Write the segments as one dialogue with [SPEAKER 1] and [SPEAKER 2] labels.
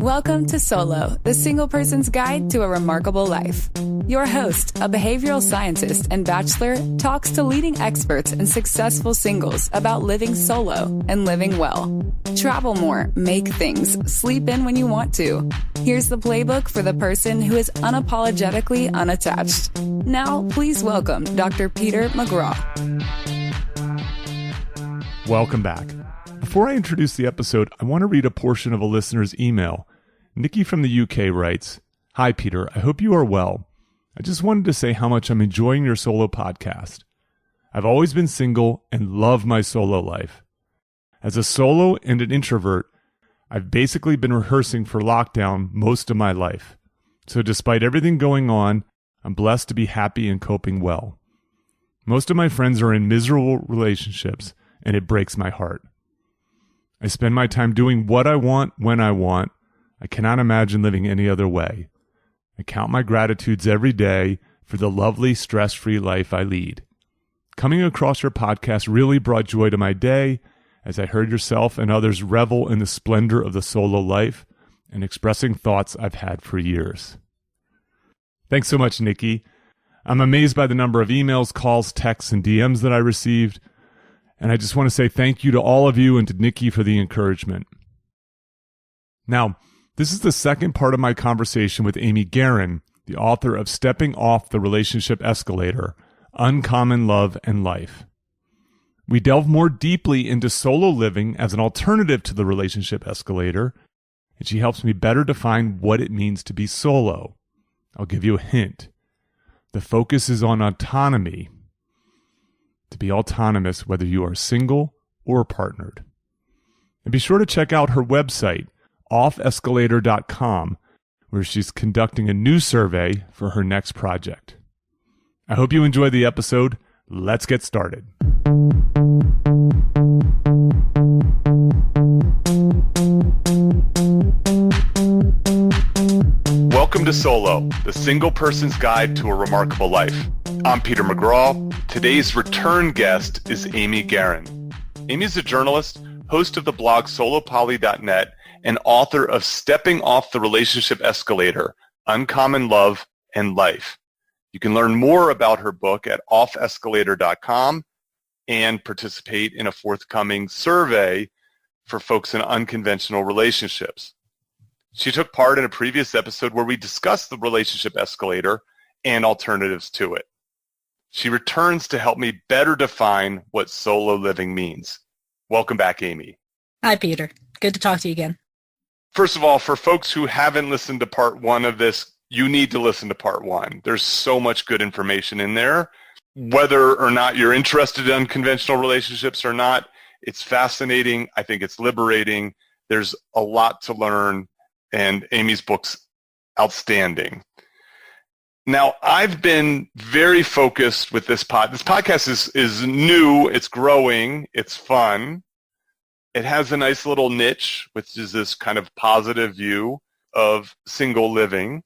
[SPEAKER 1] Welcome to Solo, the single person's guide to a remarkable life. Your host, a behavioral scientist and bachelor, talks to leading experts and successful singles about living solo and living well. Travel more, make things, sleep in when you want to. Here's the playbook for the person who is unapologetically unattached. Now, please welcome Dr. Peter McGraw.
[SPEAKER 2] Welcome back. Before I introduce the episode, I want to read a portion of a listener's email. Nikki from the UK writes, "Hi, Peter. I hope you are well. I just wanted to say how much I'm enjoying your solo podcast. I've always been single and love my solo life. As a solo and an introvert, I've basically been rehearsing for lockdown most of my life. So despite everything going on, I'm blessed to be happy and coping well. Most of my friends are in miserable relationships, and it breaks my heart. I spend my time doing what I want when I want. I cannot imagine living any other way. I count my gratitudes every day for the lovely, stress-free life I lead. Coming across your podcast really brought joy to my day as I heard yourself and others revel in the splendor of the solo life and expressing thoughts I've had for years." Thanks so much, Nikki. I'm amazed by the number of emails, calls, texts, and DMs that I received. And I just want to say thank you to all of you and to Nikki for the encouragement. Now, this is the second part of my conversation with Amy Guerin, the author of Stepping Off the Relationship Escalator, Uncommon Love and Life. We delve more deeply into solo living as an alternative to the relationship escalator, and she helps me better define what it means to be solo. I'll give you a hint. The focus is on autonomy. To be autonomous whether you are single or partnered. And be sure to check out her website, offescalator.com, where she's conducting a new survey for her next project. I hope you enjoy the episode. Let's get started. Welcome to Solo, the single person's guide to a remarkable life. I'm Peter McGraw. Today's return guest is Amy Guerin. Amy is a journalist, host of the blog solopoly.net, and author of Stepping Off the Relationship Escalator, Uncommon Love and Life. You can learn more about her book at offescalator.com and participate in a forthcoming survey for folks in unconventional relationships. She took part in a previous episode where we discussed the relationship escalator and alternatives to it. She returns to help me better define what solo living means. Welcome back, Amy.
[SPEAKER 3] Hi, Peter. Good to talk to you again.
[SPEAKER 2] First of all, for folks who haven't listened to part one of this, you need to listen to part one. There's so much good information in there. Whether or not you're interested in unconventional relationships or not, it's fascinating. I think it's liberating. There's a lot to learn, and Amy's book's outstanding. Now, I've been very focused with this This podcast is new, it's growing, it's fun. It has a nice little niche, which is this kind of positive view of single living.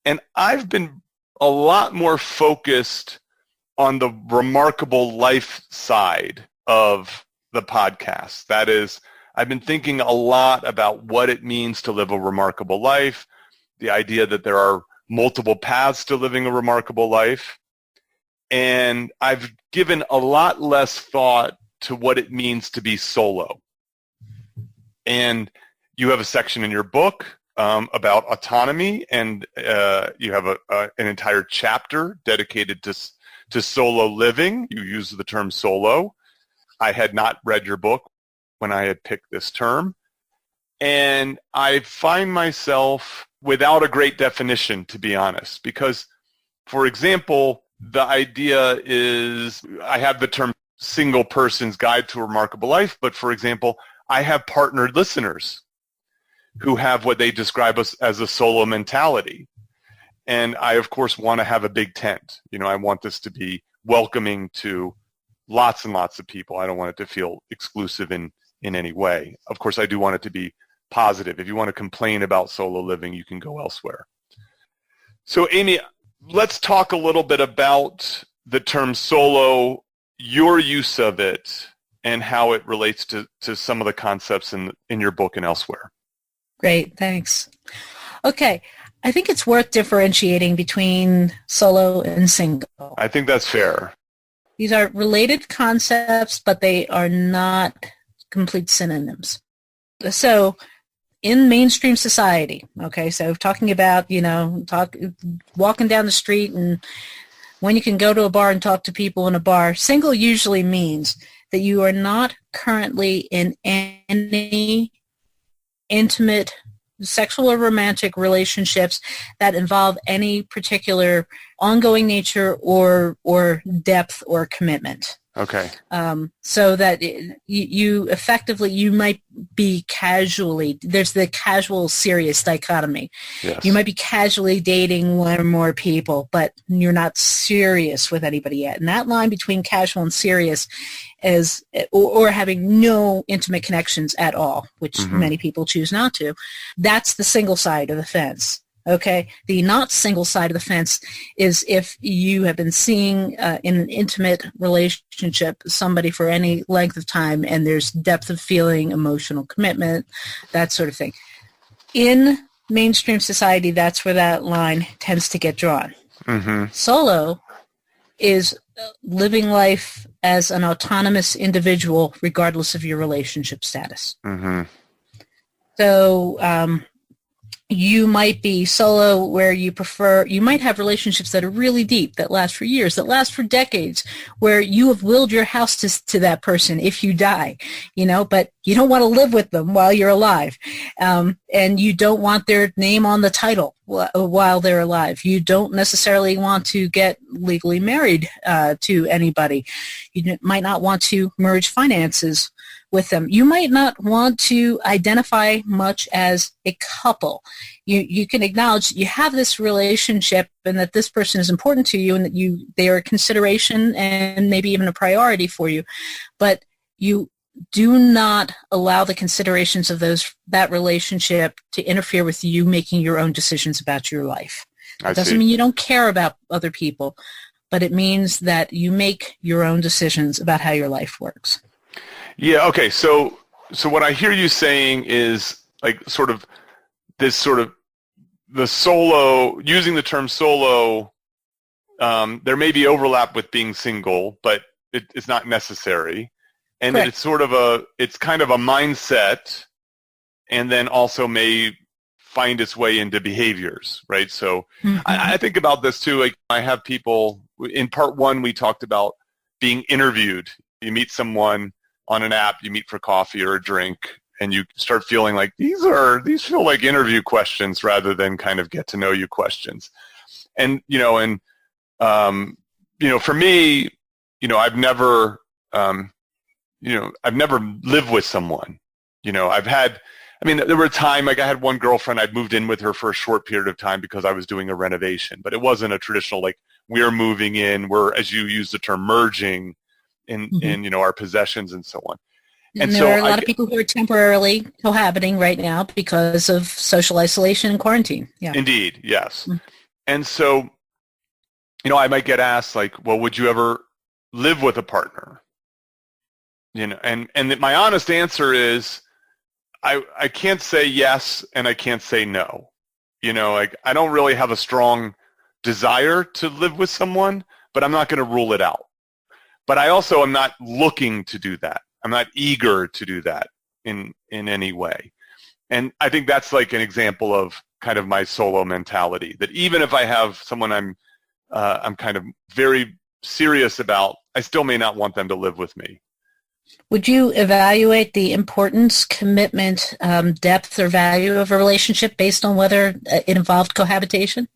[SPEAKER 2] And I've been a lot more focused on the remarkable life side of the podcast. That is, I've been thinking a lot about what it means to live a remarkable life, the idea that there are multiple paths to living a remarkable life. And I've given a lot less thought to what it means to be solo. And you have a section in your book about autonomy, and you have an entire chapter dedicated to solo living. You use the term solo. I had not read your book when I had picked this term. And I find myself without a great definition, to be honest, because, for example, the idea is I have the term single person's guide to a remarkable life, but, for example, I have partnered listeners who have what they describe as a solo mentality. And I, of course, want to have a big tent. You know, I want this to be welcoming to lots and lots of people. I don't want it to feel exclusive in any way. Of course, I do want it to be positive. If you want to complain about solo living, you can go elsewhere. So, Amy, let's talk a little bit about the term solo, your use of it, and how it relates to some of the concepts in your book and elsewhere.
[SPEAKER 3] Great, thanks. Okay, I think it's worth differentiating between solo and single.
[SPEAKER 2] I think that's fair.
[SPEAKER 3] These are related concepts, but they are not complete synonyms. So in mainstream society, okay, so talking about, walking down the street and when you can go to a bar and talk to people in a bar, single usually means that you are not currently in any intimate sexual or romantic relationships that involve any particular ongoing nature or depth or commitment.
[SPEAKER 2] Okay.
[SPEAKER 3] So that you effectively, you might be casually, there's the casual serious dichotomy.
[SPEAKER 2] Yes.
[SPEAKER 3] You might be casually dating one or more people, but you're not serious with anybody yet. And that line between casual and serious is, or having no intimate connections at all, which many people choose not to, that's the single side of the fence. Okay, the not single side of the fence is if you have been seeing in an intimate relationship somebody for any length of time and there's depth of feeling, emotional commitment, that sort of thing. In mainstream society, that's where that line tends to get drawn. Solo is living life as an autonomous individual regardless of your relationship status. So you might be solo where you might have relationships that are really deep, that last for years, that last for decades, where you have willed your house to that person if you die, but you don't want to live with them while you're alive. And you don't want their name on the title while they're alive. You don't necessarily want to get legally married to anybody. You might not want to merge finances with them. You might not want to identify much as a couple. You can acknowledge you have this relationship and that this person is important to you and that they are a consideration and maybe even a priority for you, but you do not allow the considerations of that relationship to interfere with you making your own decisions about your life. It doesn't mean you don't care about other people, but it means that you make your own decisions about how your life works.
[SPEAKER 2] Yeah, okay. So what I hear you saying is like the solo, using the term solo, there may be overlap with being single, but it's not necessary. And
[SPEAKER 3] Correct.
[SPEAKER 2] It's kind of a mindset, and then also may find its way into behaviors, right? So I think about this too. Like I have people, in part one, we talked about being interviewed. You meet someone on an app, you meet for coffee or a drink, and you start feeling like these feel like interview questions rather than kind of get to know you questions. And for me, I've never lived with someone. There were a time, like I had one girlfriend, I'd moved in with her for a short period of time because I was doing a renovation, but it wasn't a traditional, like, we're moving in, we're, as you use the term, merging in our possessions and so on.
[SPEAKER 3] And there are a lot of people who are temporarily cohabiting right now because of social isolation and quarantine. Yeah.
[SPEAKER 2] Indeed, yes. And so, I might get asked, like, well, would you ever live with a partner? And my honest answer is, I can't say yes and I can't say no. I don't really have a strong desire to live with someone, but I'm not going to rule it out. But I also am not looking to do that. I'm not eager to do that in any way. And I think that's like an example of kind of my solo mentality, that even if I have someone I'm kind of very serious about, I still may not want them to live with me.
[SPEAKER 3] Would you evaluate the importance, commitment, depth, or value of a relationship based on whether it involved cohabitation?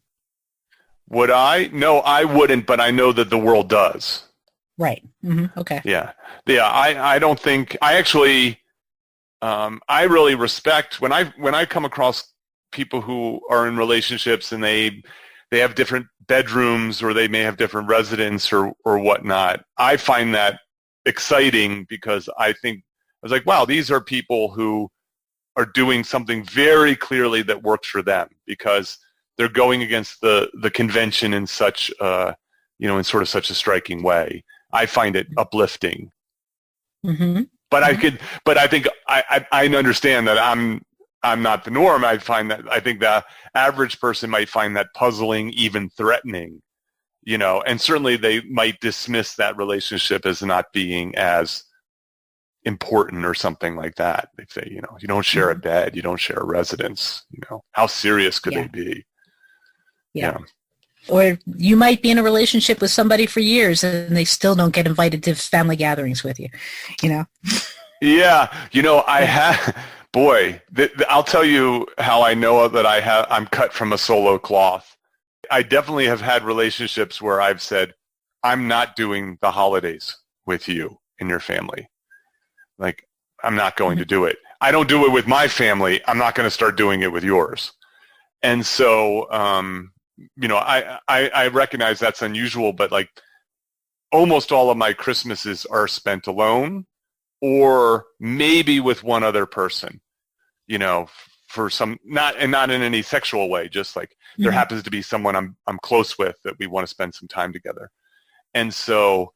[SPEAKER 2] Would I? No, I wouldn't, but I know that the world does.
[SPEAKER 3] Right. Okay.
[SPEAKER 2] Yeah. I don't think, I actually, I really respect when I come across people who are in relationships and they have different bedrooms or they may have different residents or whatnot. I find that exciting because I was like, wow, these are people who are doing something very clearly that works for them because they're going against the convention in such, in sort of such a striking way. I find it uplifting.
[SPEAKER 3] Mm-hmm.
[SPEAKER 2] But I think I understand that I'm not the norm. I think the average person might find that puzzling, even threatening, and certainly they might dismiss that relationship as not being as important or something like that. They say, you don't share a bed, you don't share a residence, how serious could they be?
[SPEAKER 3] Yeah. Or you might be in a relationship with somebody for years and they still don't get invited to family gatherings with you,
[SPEAKER 2] Yeah. I'll tell you how I know that I'm cut from a solo cloth. I definitely have had relationships where I've said, I'm not doing the holidays with you and your family. Like, I'm not going to do it. I don't do it with my family. I'm not going to start doing it with yours. And so, I recognize that's unusual, but like almost all of my Christmases are spent alone or maybe with one other person, for some, not in any sexual way, just like there happens to be someone I'm close with that we want to spend some time together. And so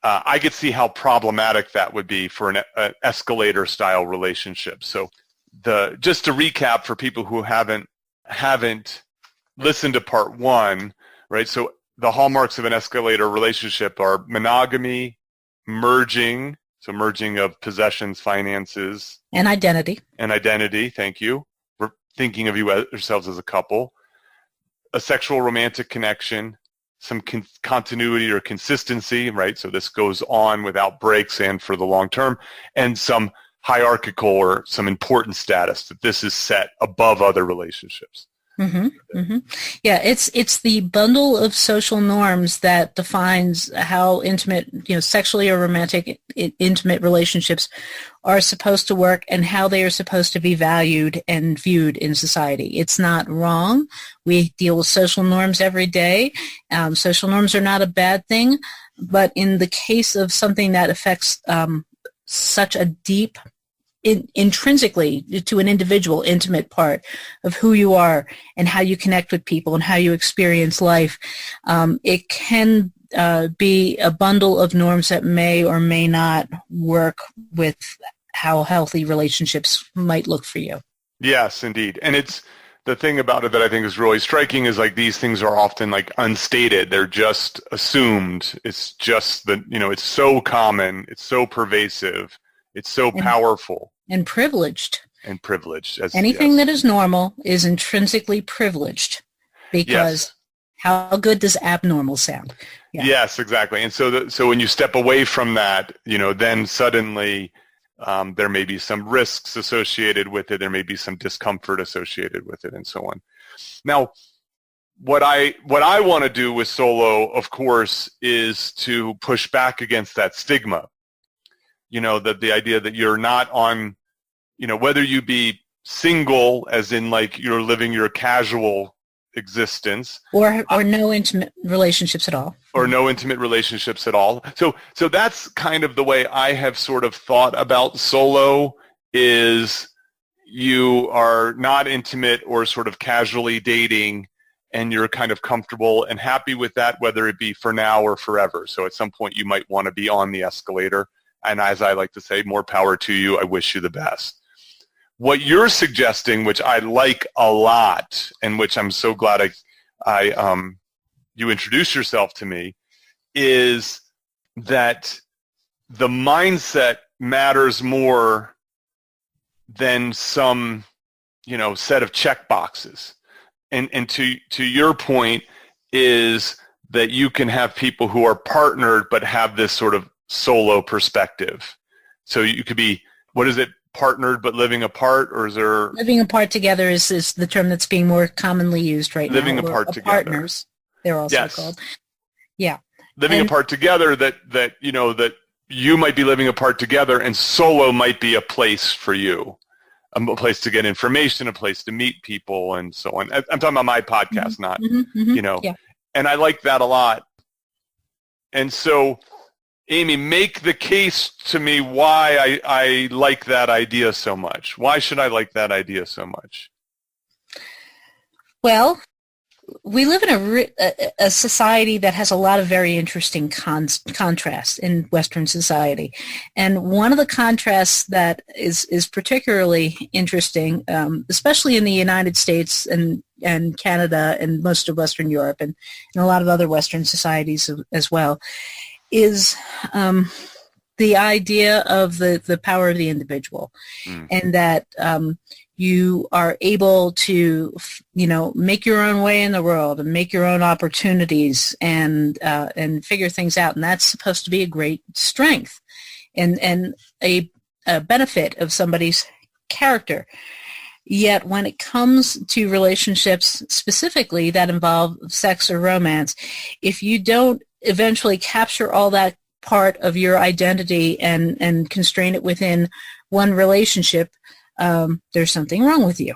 [SPEAKER 2] I could see how problematic that would be for an escalator style relationship. So just to recap for people who haven't listened to part one, right? So the hallmarks of an escalator relationship are monogamy, merging, so merging of possessions, finances.
[SPEAKER 3] And identity.
[SPEAKER 2] Thank you. We're thinking of yourselves as a couple. A sexual romantic connection, some continuity or consistency, right? So this goes on without breaks and for the long term, and some hierarchical or some important status that this is set above other relationships.
[SPEAKER 3] Mm-hmm, mm-hmm. Yeah, it's the bundle of social norms that defines how intimate, sexually or romantic intimate relationships are supposed to work and how they are supposed to be valued and viewed in society. It's not wrong. We deal with social norms every day. Social norms are not a bad thing, but in the case of something that affects such a deep intrinsically to an individual intimate part of who you are and how you connect with people and how you experience life, it can be a bundle of norms that may or may not work with how healthy relationships might look for you. Yes,
[SPEAKER 2] indeed. And it's the thing about it that I think is really striking is like these things are often like unstated. They're just assumed. It's just that, it's so common. It's so pervasive. It's so powerful.
[SPEAKER 3] And privileged.
[SPEAKER 2] Anything
[SPEAKER 3] that is normal is intrinsically privileged because how good does abnormal sound?
[SPEAKER 2] Yeah. Yes, exactly. And so when you step away from that, then suddenly there may be some risks associated with it. There may be some discomfort associated with it and so on. Now, what I want to do with solo, of course, is to push back against that stigma. That the idea that you're not on, whether you be single as in like you're living your casual existence
[SPEAKER 3] or no intimate relationships at all.
[SPEAKER 2] So that's kind of the way I have sort of thought about solo is you are not intimate or sort of casually dating and you're kind of comfortable and happy with that, whether it be for now or forever. So at some point you might want to be on the escalator. And as I like to say, more power to you. I wish you the best. What you're suggesting, which I like a lot, and which I'm so glad you introduced yourself to me, is that the mindset matters more than some, set of check boxes. And to your point is that you can have people who are partnered but have this sort of solo perspective. So you could be, what is it, partnered but living apart, or is there...
[SPEAKER 3] Living apart together is the term that's being more commonly used right
[SPEAKER 2] living
[SPEAKER 3] now.
[SPEAKER 2] Living apart together.
[SPEAKER 3] Partners, they're also called. Yeah.
[SPEAKER 2] Living apart together, that you might be living apart together and solo might be a place for you. A place to get information, a place to meet people, and so on. I'm talking about my podcast, not,
[SPEAKER 3] Yeah.
[SPEAKER 2] And I like that a lot. And so... Amy, make the case to me why I like that idea so much. Why should I like that idea so much?
[SPEAKER 3] Well, we live in a society that has a lot of very interesting contrasts in Western society. And one of the contrasts that is particularly interesting, especially in the United States and Canada and most of Western Europe and a lot of other Western societies as well, is the idea of the power of the individual, and that you are able to, make your own way in the world and make your own opportunities and figure things out. And that's supposed to be a great strength and a benefit of somebody's character. Yet when it comes to relationships specifically that involve sex or romance, if you don't eventually capture all that part of your identity and constrain it within one relationship, there's something wrong with you,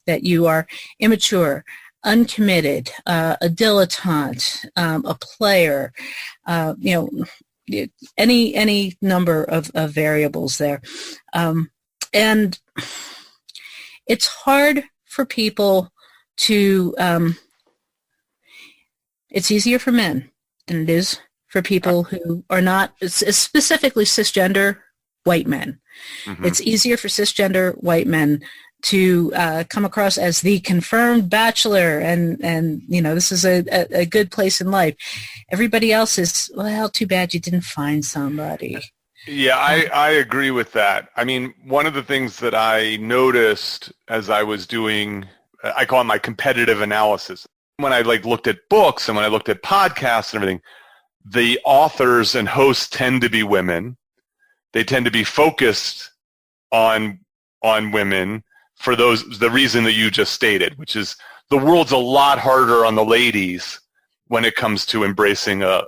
[SPEAKER 3] that you are immature, uncommitted, a dilettante, a player, any number of variables there. And it's hard for people to, it's easier for men than it is for people who are not, specifically cisgender white men. Mm-hmm. It's easier for cisgender white men to come across as the confirmed bachelor and this is a good place in life. Everybody else is, well, too bad you didn't find somebody.
[SPEAKER 2] Yeah, I agree with that. I mean, one of the things that I noticed as I was doing, I call it my competitive analysis. When I looked at books and when I looked at podcasts and everything, the authors and hosts tend to be women. They tend to be focused on women for the reason that you just stated, which is the world's a lot harder on the ladies when it comes to embracing a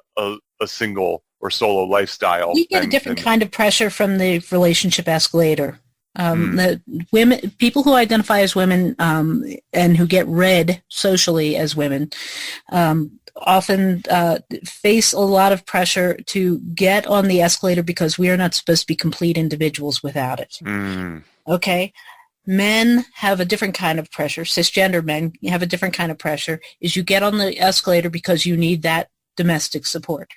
[SPEAKER 2] single or solo lifestyle.
[SPEAKER 3] We get a different kind of pressure from the relationship escalator. The women, people who identify as women and who get read socially as women, often face a lot of pressure to get on the escalator because we are not supposed to be complete individuals without it. Okay? Men have a different kind of pressure. Cisgender men have a different kind of pressure. Is you get on the escalator because you need that domestic support.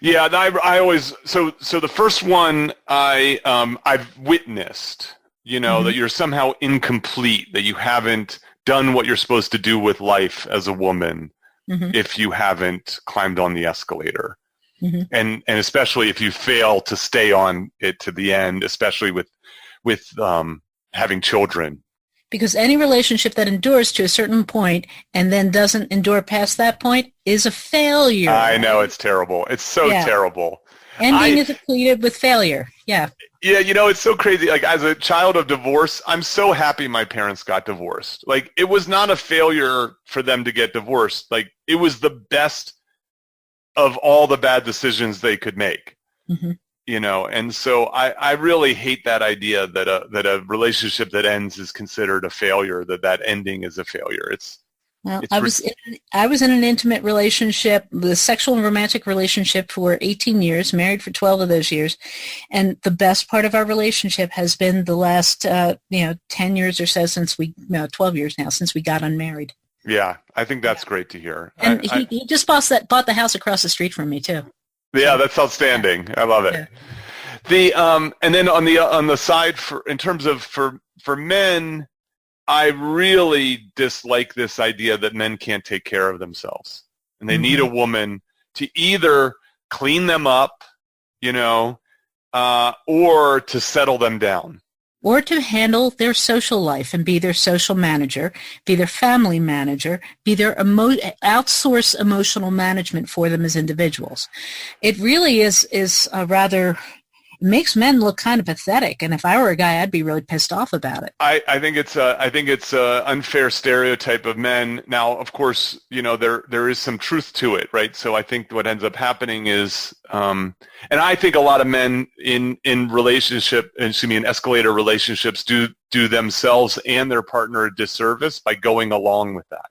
[SPEAKER 2] Yeah, I always so the first one I've witnessed, that you're somehow incomplete, that you haven't done what you're supposed to do with life as a woman if you haven't climbed on the escalator. And especially if you fail to stay on it to the end, especially with having children.
[SPEAKER 3] Because any relationship that endures to a certain point and then doesn't endure past that point is a failure.
[SPEAKER 2] I know, it's terrible. It's so terrible.
[SPEAKER 3] Ending is equated with failure. Yeah.
[SPEAKER 2] Yeah, it's so crazy. As a child of divorce, I'm so happy my parents got divorced. It was not a failure for them to get divorced. It was the best of all the bad decisions they could make. And so I really hate that idea that a relationship that ends is considered a failure, that ending is a failure. I was in an intimate relationship, the sexual and romantic relationship for 18 years, married for 12 of those years. And the best part of our relationship has been the last, 10 years or so 12 years now since we got unmarried. Yeah, I think that's great to hear.
[SPEAKER 3] And he just bought the house across the street from me too.
[SPEAKER 2] Yeah, that's outstanding. I love it. Yeah. And then on the side in terms of for men, I really dislike this idea that men can't take care of themselves, and they need a woman to either clean them up, or to settle them down.
[SPEAKER 3] Or to handle their social life and be their social manager, be their family manager, be their outsource emotional management for them as individuals. It really is it makes men look kind of pathetic. And if I were a guy, I'd be really pissed off about it.
[SPEAKER 2] I think it's a unfair stereotype of men. Now, of course, there is some truth to it, right? So I think what ends up happening is, and I think a lot of men in escalator relationships do themselves and their partner a disservice by going along with that.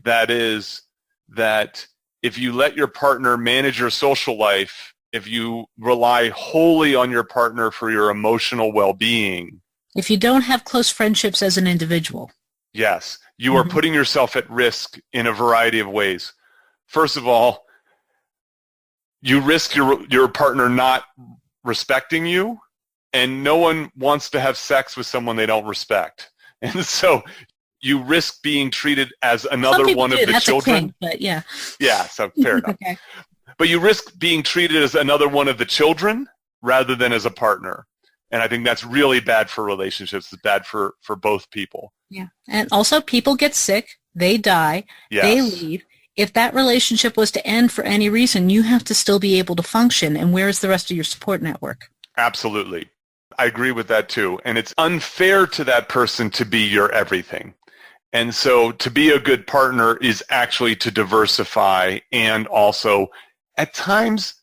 [SPEAKER 2] That is, that if you let your partner manage your social life, if you rely wholly on your partner for your emotional well-being.
[SPEAKER 3] If you don't have close friendships as an individual.
[SPEAKER 2] Yes. You are putting yourself at risk in a variety of ways. First of all, you risk your partner not respecting you, and no one wants to have sex with someone they don't respect. And so you risk being treated as another one of the
[SPEAKER 3] That's
[SPEAKER 2] children.
[SPEAKER 3] A kink, but yeah.
[SPEAKER 2] Yeah, so fair enough.
[SPEAKER 3] Okay.
[SPEAKER 2] But you risk being treated as another one of the children rather than as a partner. And I think that's really bad for relationships. It's bad for both people.
[SPEAKER 3] Yeah. And also people get sick, they die, they leave. If that relationship was to end for any reason, you have to still be able to function. And where's the rest of your support network?
[SPEAKER 2] Absolutely. I agree with that too. And it's unfair to that person to be your everything. And so to be a good partner is actually to diversify, and also at times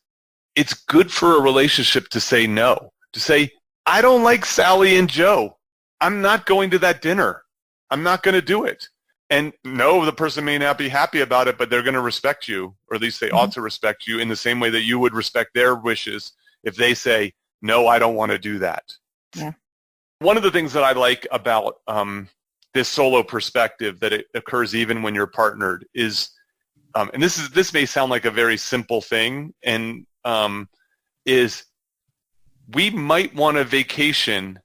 [SPEAKER 2] it's good for a relationship to say no, to say, I don't like Sally and Joe. I'm not going to that dinner. I'm not going to do it. And no, the person may not be happy about it, but they're going to respect you, or at least they ought to respect you in the same way that you would respect their wishes if they say, no, I don't want to do that.
[SPEAKER 3] Yeah.
[SPEAKER 2] One of the things that I like about this solo perspective, that it occurs even when you're partnered, is, and this may sound like a very simple thing, and is we might want a vacation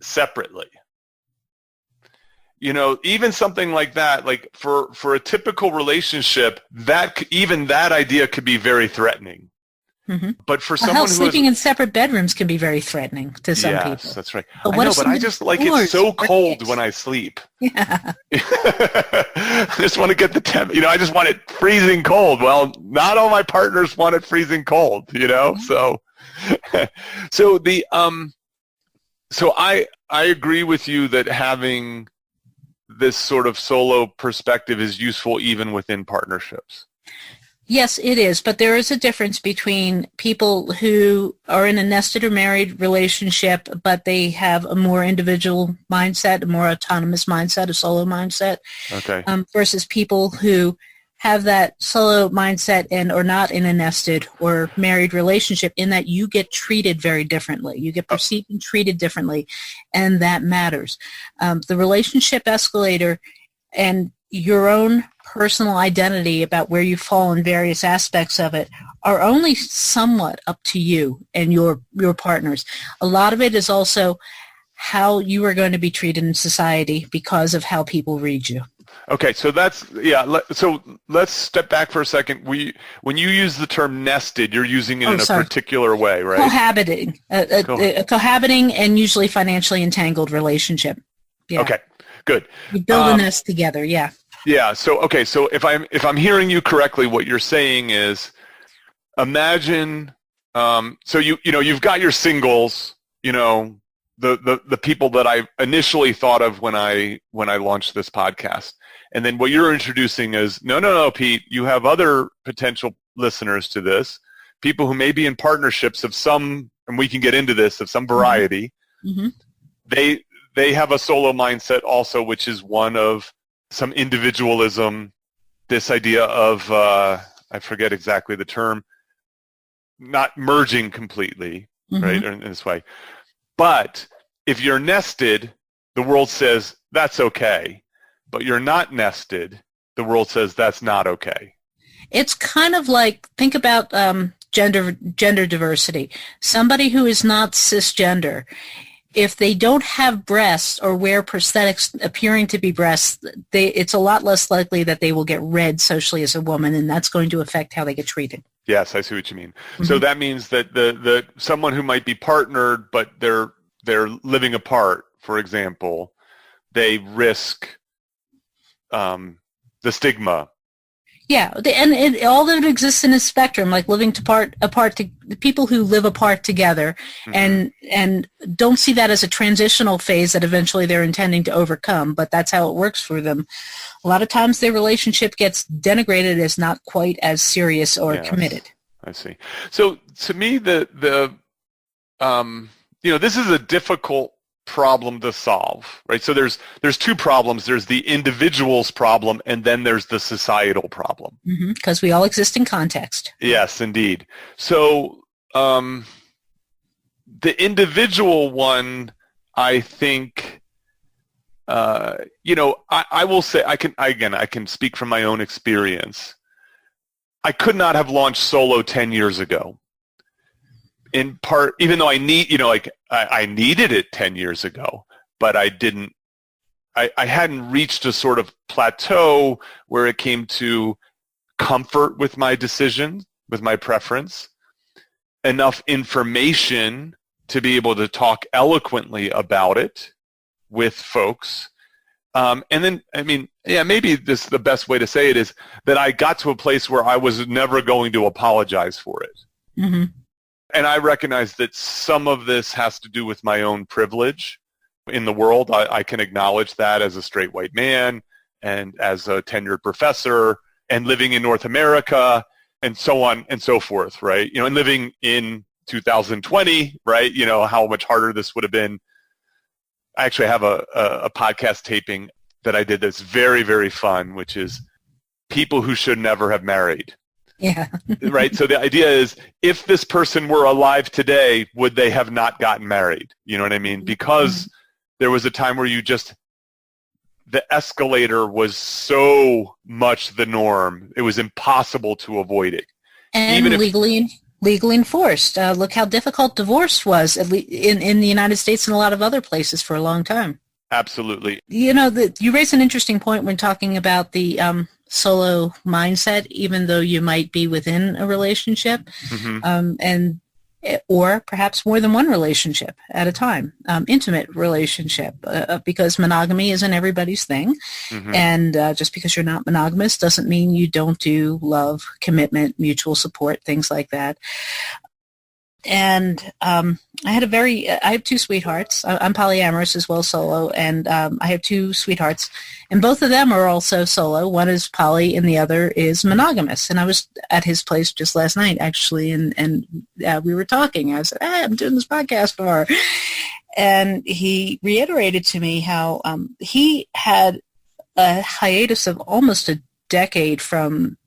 [SPEAKER 2] separately. You know, even something like that, like for a typical relationship, even that idea could be very threatening. Mm-hmm. But for someone
[SPEAKER 3] sleeping in separate bedrooms can be very threatening to some people.
[SPEAKER 2] Yes, that's right. I know, but I just like it so cold when I sleep.
[SPEAKER 3] Yeah.
[SPEAKER 2] I just want to get the temp. You know, I just want it freezing cold. Well, not all my partners want it freezing cold. You know, so I agree with you that having this sort of solo perspective is useful even within partnerships.
[SPEAKER 3] Yes, it is, but there is a difference between people who are in a nested or married relationship, but they have a more individual mindset, a more autonomous mindset, a solo mindset, versus people who have that solo mindset and are not in a nested or married relationship, in that you get treated very differently. You get perceived and treated differently, and that matters. The relationship escalator and your own personal identity about where you fall in various aspects of it are only somewhat up to you and your partners. A lot of it is also how you are going to be treated in society because of how people read you.
[SPEAKER 2] Okay, so so let's step back for a second. When you use the term nested, you're using it in a particular way, right?
[SPEAKER 3] Cohabiting. A cohabiting and usually financially entangled relationship. Yeah.
[SPEAKER 2] Okay, good.
[SPEAKER 3] You build a nest together, yeah.
[SPEAKER 2] Yeah, so if I'm hearing you correctly, what you're saying is, imagine so you've got your singles, you know, the people that I initially thought of when I launched this podcast. And then what you're introducing is, no, Pete, you have other potential listeners to this, people who may be in partnerships of some, and we can get into this, of some variety. Mm-hmm. They have a solo mindset also, which is one of some individualism, this idea of, I forget exactly the term, not merging completely, right, in this way. But if you're nested, the world says that's okay. But you're not nested, the world says that's not okay.
[SPEAKER 3] It's kind of like, think about gender diversity. Somebody who is not cisgender, if they don't have breasts or wear prosthetics appearing to be breasts, it's a lot less likely that they will get read socially as a woman, and that's going to affect how they get treated.
[SPEAKER 2] Yes, I see what you mean. Mm-hmm. So that means that the someone who might be partnered but they're living apart, for example, they risk the stigma.
[SPEAKER 3] Yeah, and all that exists in a spectrum, like living apart to the people who live apart together, and don't see that as a transitional phase that eventually they're intending to overcome, but that's how it works for them. A lot of times their relationship gets denigrated as not quite as serious or committed.
[SPEAKER 2] I see. So to me, this is a difficult problem to solve, right? So there's two problems. There's the individual's problem, and then there's the societal problem.
[SPEAKER 3] Because we all exist in context.
[SPEAKER 2] Yes, indeed. So the individual one, I think, I will say I can speak from my own experience. I could not have launched Solo 10 years ago. In part, even though I needed it 10 years ago, but I didn't. I hadn't reached a sort of plateau where it came to comfort with my decision, with my preference, enough information to be able to talk eloquently about it with folks. And then, maybe the best way to say it is that I got to a place where I was never going to apologize for it.
[SPEAKER 3] Mm-hmm.
[SPEAKER 2] And I recognize that some of this has to do with my own privilege in the world. I can acknowledge that as a straight white man and as a tenured professor and living in North America and so on and so forth, right? And living in 2020, right? How much harder this would have been. I actually have a podcast taping that I did that's very, very fun, which is people who should never have married.
[SPEAKER 3] Yeah.
[SPEAKER 2] Right? So the idea is, if this person were alive today, would they have not gotten married? You know what I mean? Because there was a time where the escalator was so much the norm, it was impossible to avoid it.
[SPEAKER 3] And even legally enforced. Look how difficult divorce was in the United States and a lot of other places for a long time.
[SPEAKER 2] Absolutely.
[SPEAKER 3] You raise an interesting point when talking about the solo mindset, even though you might be within a relationship, or perhaps more than one relationship at a time, intimate relationship, because monogamy isn't everybody's thing. And just because you're not monogamous doesn't mean you don't do love, commitment, mutual support, things like that. And I have two sweethearts. I'm polyamorous as well as solo, and I have two sweethearts, and both of them are also solo. One is poly, and the other is monogamous. And I was at his place just last night, actually, and we were talking. I said, "Hey, I'm doing this podcast for her," and he reiterated to me how he had a hiatus of almost a decade from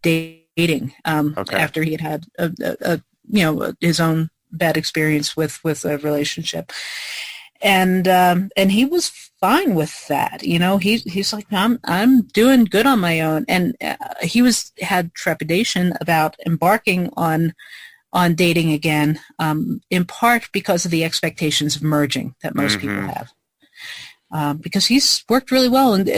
[SPEAKER 3] dating after he had a his own bad experience with a relationship, and he was fine with that. He's like, I'm doing good on my own, and he had trepidation about embarking on dating again, in part because of the expectations of merging that most people have. Because he's worked really well and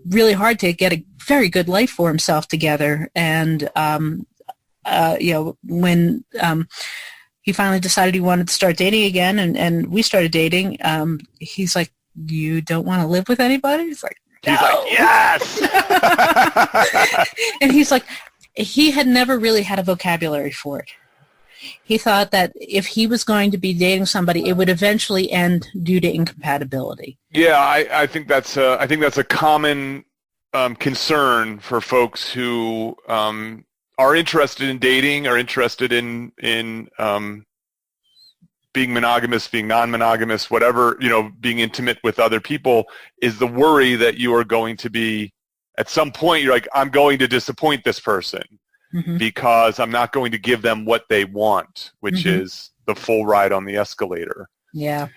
[SPEAKER 3] really hard to get a very good life for himself together, and when he finally decided he wanted to start dating again, and we started dating, he's like, "You don't want to live with anybody?" He's like,
[SPEAKER 2] yes!
[SPEAKER 3] And he's like, he had never really had a vocabulary for it. He thought that if he was going to be dating somebody, it would eventually end due to incompatibility.
[SPEAKER 2] Yeah, I think that's a common concern for folks who are interested in dating, are interested in being monogamous, being non-monogamous, whatever, being intimate with other people, is the worry that you are going to be, at some point, you're like, I'm going to disappoint this person because I'm not going to give them what they want, which is the full ride on the escalator.
[SPEAKER 3] Yeah.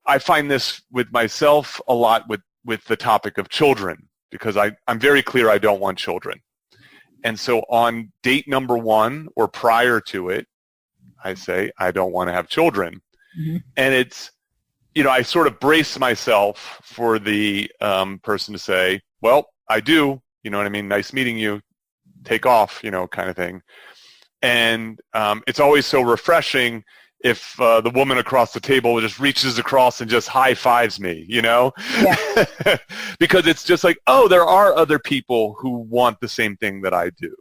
[SPEAKER 2] I find this with myself a lot with the topic of children, because I'm very clear I don't want children. And so on date number one or prior to it, I say, I don't want to have children. And it's, I sort of brace myself for the person to say, well, I do, you know what I mean? Nice meeting you, take off, kind of thing. And it's always so refreshing if the woman across the table just reaches across and just high fives me, Yeah. Because it's just like, oh, there are other people who want the same thing that I do.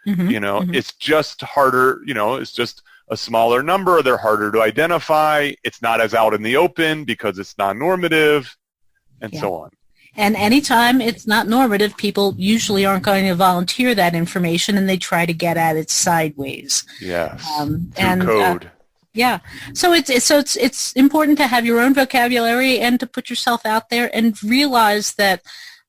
[SPEAKER 2] It's just harder, it's just a smaller number. They're harder to identify. It's not as out in the open because it's non-normative, and so on.
[SPEAKER 3] And anytime it's not normative, people usually aren't going to volunteer that information, and they try to get at it sideways.
[SPEAKER 2] Yes,
[SPEAKER 3] and
[SPEAKER 2] code.
[SPEAKER 3] Yeah. So it's important to have your own vocabulary and to put yourself out there and realize that,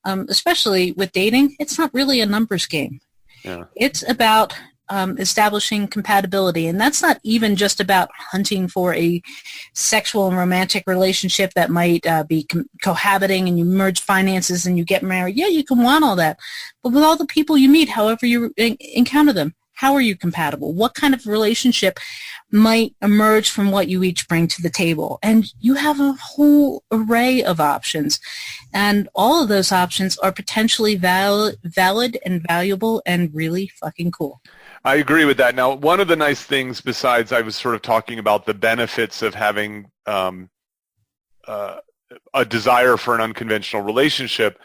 [SPEAKER 3] especially with dating, it's not really a numbers game.
[SPEAKER 2] Yeah.
[SPEAKER 3] It's about establishing compatibility. And that's not even just about hunting for a sexual and romantic relationship that might be cohabiting, and you merge finances and you get married. Yeah, you can want all that. But with all the people you meet, however you encounter them, how are you compatible? What kind of relationship might emerge from what you each bring to the table? And you have a whole array of options. And all of those options are potentially valid and valuable and really fucking cool.
[SPEAKER 2] I agree with that. Now, one of the nice things, besides I was sort of talking about the benefits of having a desire for an unconventional relationship,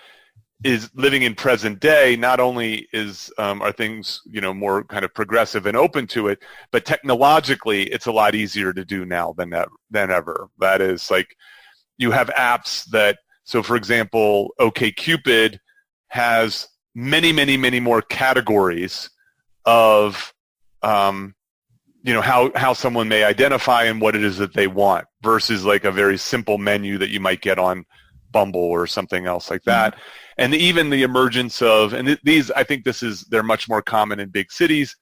[SPEAKER 2] is living in present day. Not only are things more kind of progressive and open to it, but technologically it's a lot easier to do now than ever. That is, like, you have apps that, so for example, OkCupid has many more categories of how someone may identify and what it is that they want, versus like a very simple menu that you might get on Bumble or something else like that. Mm-hmm. And even the emergence of, and these, I think they're much more common in big cities,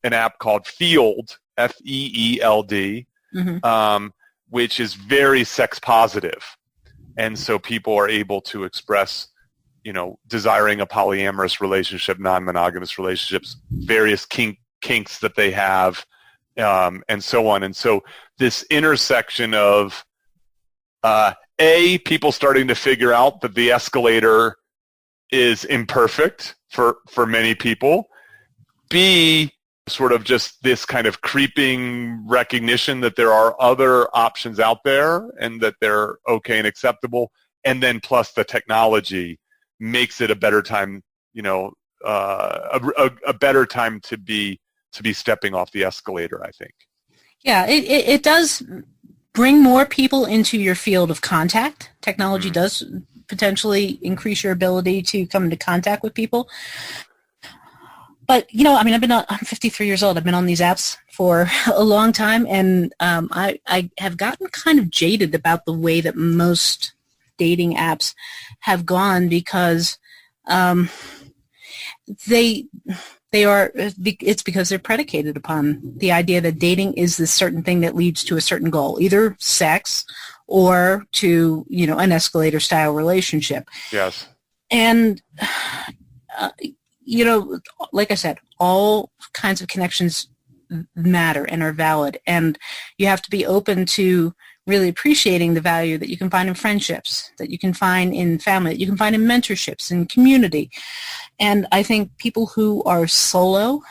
[SPEAKER 2] an app called Feeld, F-E-E-L-D, mm-hmm. Which is very sex positive. And so people are able to express, desiring a polyamorous relationship, non-monogamous relationships, various kinks that they have, and so on. And so this intersection of, people starting to figure out that the escalator is imperfect for many people. B, sort of just this kind of creeping recognition that there are other options out there and that they're okay and acceptable. And then plus the technology makes it a better time, a better time to be stepping off the escalator, I think. Yeah,
[SPEAKER 3] it does bring more people into your field of contact. Technology mm-hmm. does potentially increase your ability to come into contact with people. But, I'm 53 years old. I've been on these apps for a long time, and I have gotten kind of jaded about the way that most dating apps have gone, because it's because they're predicated upon the idea that dating is this certain thing that leads to a certain goal, either sex or to, an escalator style relationship.
[SPEAKER 2] Yes.
[SPEAKER 3] And, like I said, all kinds of connections matter and are valid. And you have to be open to really appreciating the value that you can find in friendships, that you can find in family, that you can find in mentorships and community. And I think people who are solo,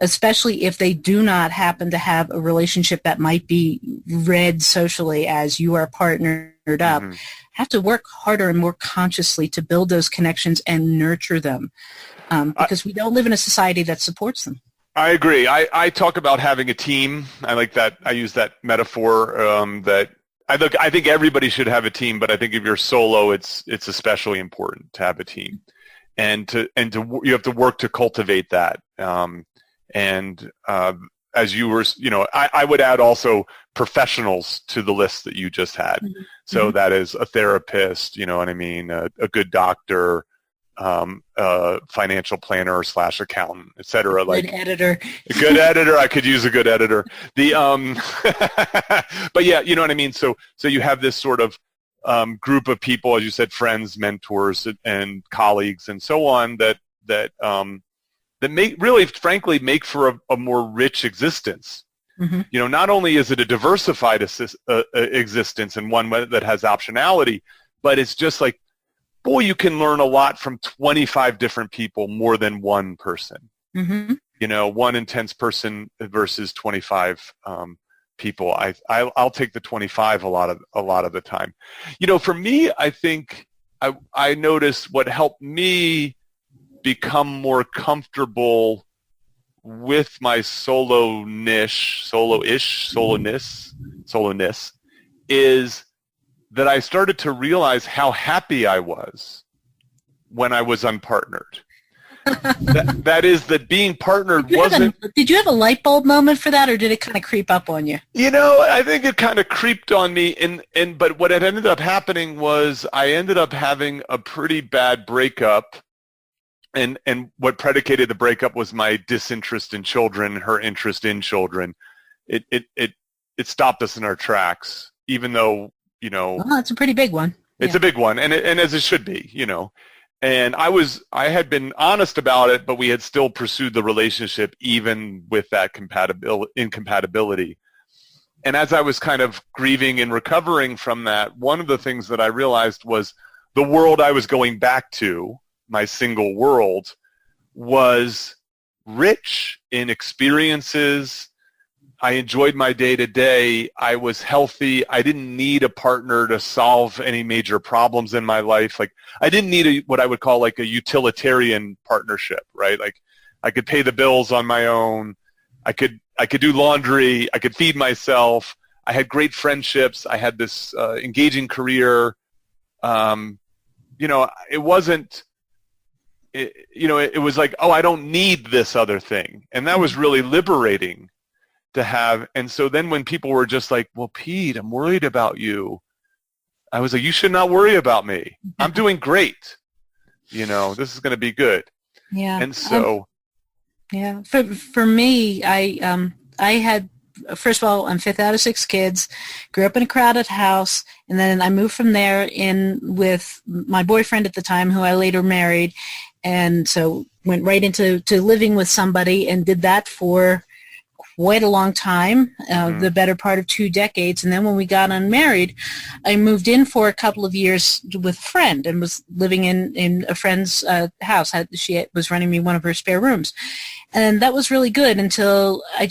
[SPEAKER 3] especially if they do not happen to have a relationship that might be read socially as you are partnered up, mm-hmm. have to work harder and more consciously to build those connections and nurture them, because we don't live in a society that supports them.
[SPEAKER 2] I agree. I talk about having a team. I like that. I use that metaphor that I think everybody should have a team, but I think if you're solo, it's especially important to have a team, and you have to work to cultivate that. As you were, I would add also professionals to the list that you just had. Mm-hmm. So that is a therapist, a good doctor, a financial planner / accountant, et cetera.
[SPEAKER 3] Good editor.
[SPEAKER 2] A good editor. I could use a good editor. But yeah, you know what I mean? So you have this sort of group of people, as you said, friends, mentors, and colleagues, and so on, that frankly make for a more rich existence. Mm-hmm. Not only is it a diversified existence and one that has optionality, but it's just like, boy, you can learn a lot from 25 different people more than one person. Mm-hmm. One intense person versus 25 people. I'll take the 25 a lot of the time. For me, I think I noticed what helped me become more comfortable with my soloness is that I started to realize how happy I was when I was unpartnered. that is, that being partnered wasn't...
[SPEAKER 3] Did you have a light bulb moment for that, or did it kind of creep up on you?
[SPEAKER 2] I think it kind of creeped on me, but what had ended up happening was I ended up having a pretty bad breakup and what predicated the breakup was my disinterest in children, her interest in children. It stopped us in our tracks, even though,
[SPEAKER 3] Well, it's a pretty big one.
[SPEAKER 2] It's a big one, and as it should be, And I had been honest about it, but we had still pursued the relationship even with that incompatibility. And as I was kind of grieving and recovering from that, one of the things that I realized was the world I was going back to, my single world, was rich in experiences. I enjoyed my day-to-day. I was healthy. I didn't need a partner to solve any major problems in my life. Like, I didn't need what I would call like a utilitarian partnership, right? Like, I could pay the bills on my own. I could do laundry. I could feed myself. I had great friendships. I had this engaging career. It wasn't, it was like, oh, I don't need this other thing. And that was really liberating to have. And so then when people were just like, well, Pete, I'm worried about you, I was like, you should not worry about me. I'm doing great. This is going to be good.
[SPEAKER 3] Yeah.
[SPEAKER 2] And so.
[SPEAKER 3] Yeah. For me, I had, first of all, I'm fifth out of 6 kids, grew up in a crowded house, and then I moved from there in with my boyfriend at the time, who I later married. And so went right into living with somebody and did that for quite a long time, the better part of 2 decades. And then when we got unmarried, I moved in for a couple of years with a friend and was living in a friend's house. She was renting me one of her spare rooms. And that was really good until I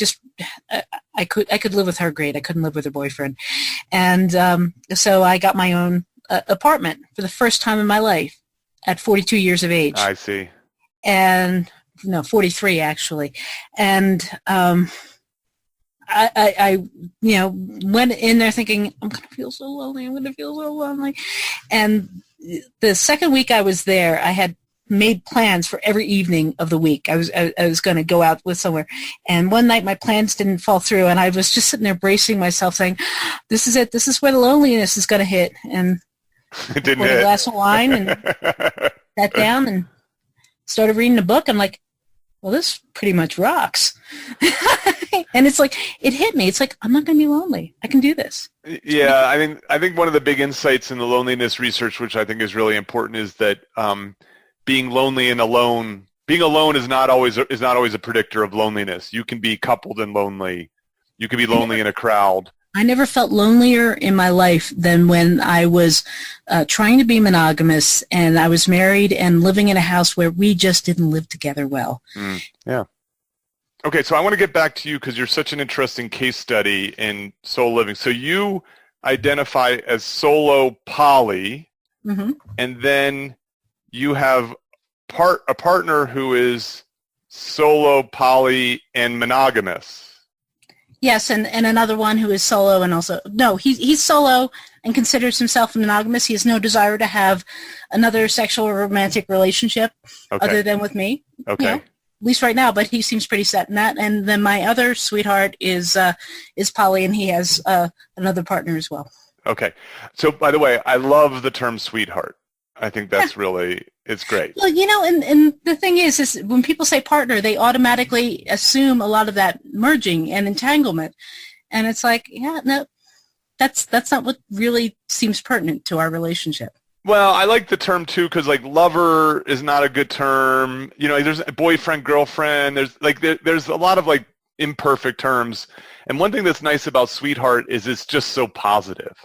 [SPEAKER 3] could live with her great. I couldn't live with her boyfriend. And so I got my own apartment for the first time in my life at 42 years of age.
[SPEAKER 2] I see.
[SPEAKER 3] And, 43 actually. And I went in there thinking, I'm going to feel so lonely. And the second week I was there, I had made plans for every evening of the week. I was going to go out with somewhere. And one night my plans didn't fall through, and I was just sitting there bracing myself saying, this is it. This is where the loneliness is going to hit. And
[SPEAKER 2] it didn't
[SPEAKER 3] poured a glass of wine and sat down and started reading a book. I'm like, well, this pretty much rocks. And it's like, it hit me. It's like, I'm not going to be lonely. I can do this.
[SPEAKER 2] Yeah, I think one of the big insights in the loneliness research, which I think is really important, is that being lonely and alone, being alone is not always a predictor of loneliness. You can be coupled and lonely. You can be lonely in a crowd.
[SPEAKER 3] I never felt lonelier in my life than when I was trying to be monogamous, and I was married and living in a house where we just didn't live together well.
[SPEAKER 2] Yeah. Okay, so I want to get back to you because you're such an interesting case study in solo living. So you identify as solo poly, and then you have a partner who is solo poly and monogamous.
[SPEAKER 3] Yes, and another one who is solo and also, no, he's solo and considers himself monogamous. He has no desire to have another sexual or romantic relationship other than with me.
[SPEAKER 2] Okay.
[SPEAKER 3] At least right now, but he seems pretty set in that. And then my other sweetheart is poly, and he has another partner as well.
[SPEAKER 2] Okay. So, by the way, I love the term sweetheart. I think that's really, it's great.
[SPEAKER 3] Well, and the thing is when people say partner, they automatically assume a lot of that merging and entanglement. And it's like, yeah, no, that's not what really seems pertinent to our relationship.
[SPEAKER 2] Well, I like the term too because like lover is not a good term. There's a boyfriend, girlfriend. There's a lot of like imperfect terms. And one thing that's nice about sweetheart is it's just so positive.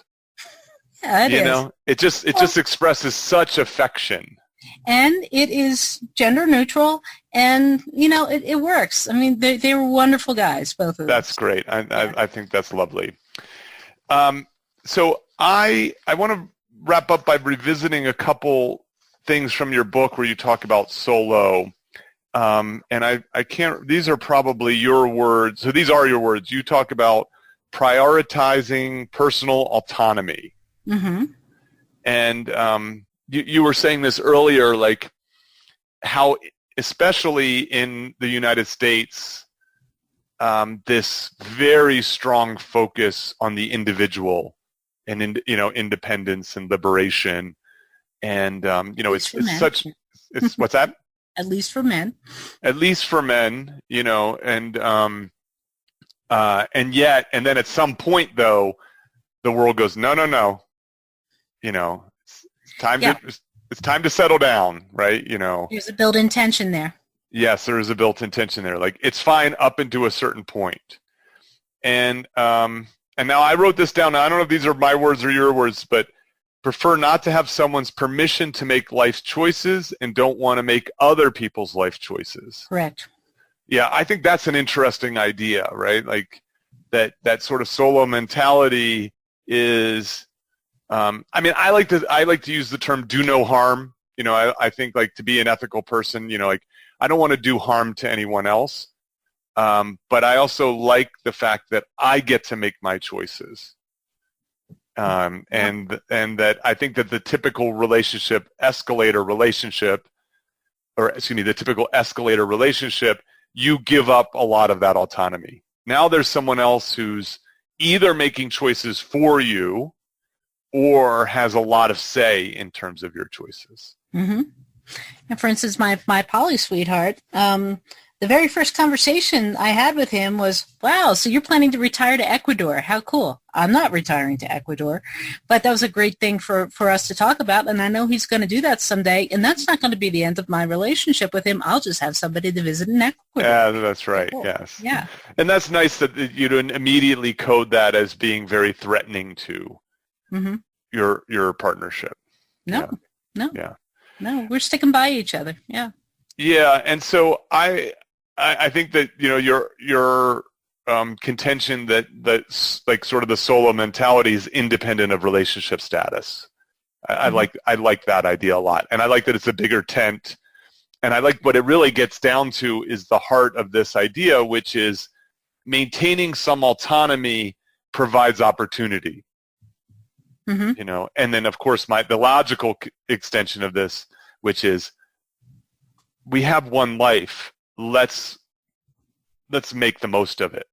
[SPEAKER 3] Yeah, it is.
[SPEAKER 2] It just expresses such affection.
[SPEAKER 3] And it is gender neutral, and it works. I mean, they were wonderful guys, both of them.
[SPEAKER 2] That's great. I think that's lovely. So I want to wrap up by revisiting a couple things from your book where you talk about solo. And I can't, these are probably your words. So these are your words. You talk about prioritizing personal autonomy. And you were saying this earlier, like how, especially in the United States, this very strong focus on the individual and independence and liberation, and it's such. It's what's that?
[SPEAKER 3] At least for men.
[SPEAKER 2] At least for men, and then at some point though, the world goes, no, it's time to settle down, right?
[SPEAKER 3] There's a built-in tension there.
[SPEAKER 2] Yes, there is a built-in tension there. Like, it's fine up into a certain point. And now I wrote this down. Now, I don't know if these are my words or your words, but prefer not to have someone's permission to make life choices and don't want to make other people's life choices.
[SPEAKER 3] Correct.
[SPEAKER 2] Yeah, I think that's an interesting idea, right? Like that sort of solo mentality is, I like to use the term do no harm. I think, like, to be an ethical person, like, I don't want to do harm to anyone else. But I also like the fact that I get to make my choices. And that I think that the typical escalator relationship, you give up a lot of that autonomy. Now there's someone else who's either making choices for you or has a lot of say in terms of your choices.
[SPEAKER 3] Mm-hmm. And for instance, my poly sweetheart, the very first conversation I had with him was, wow, so you're planning to retire to Ecuador. How cool. I'm not retiring to Ecuador, but that was a great thing for us to talk about, and I know he's going to do that someday, and that's not going to be the end of my relationship with him. I'll just have somebody to visit in Ecuador.
[SPEAKER 2] Yeah, that's right, cool. Yes. Yeah. And that's nice that you didn't immediately code that as being very threatening to your partnership.
[SPEAKER 3] No. No, we're sticking by each other. Yeah.
[SPEAKER 2] Yeah, and so I think that your contention that like sort of the solo mentality is independent of relationship status. I like that idea a lot, and I like that it's a bigger tent. And I like what it really gets down to is the heart of this idea, which is maintaining some autonomy provides opportunity. And then of course the logical extension of this, which is we have one life. Let's make the most of it.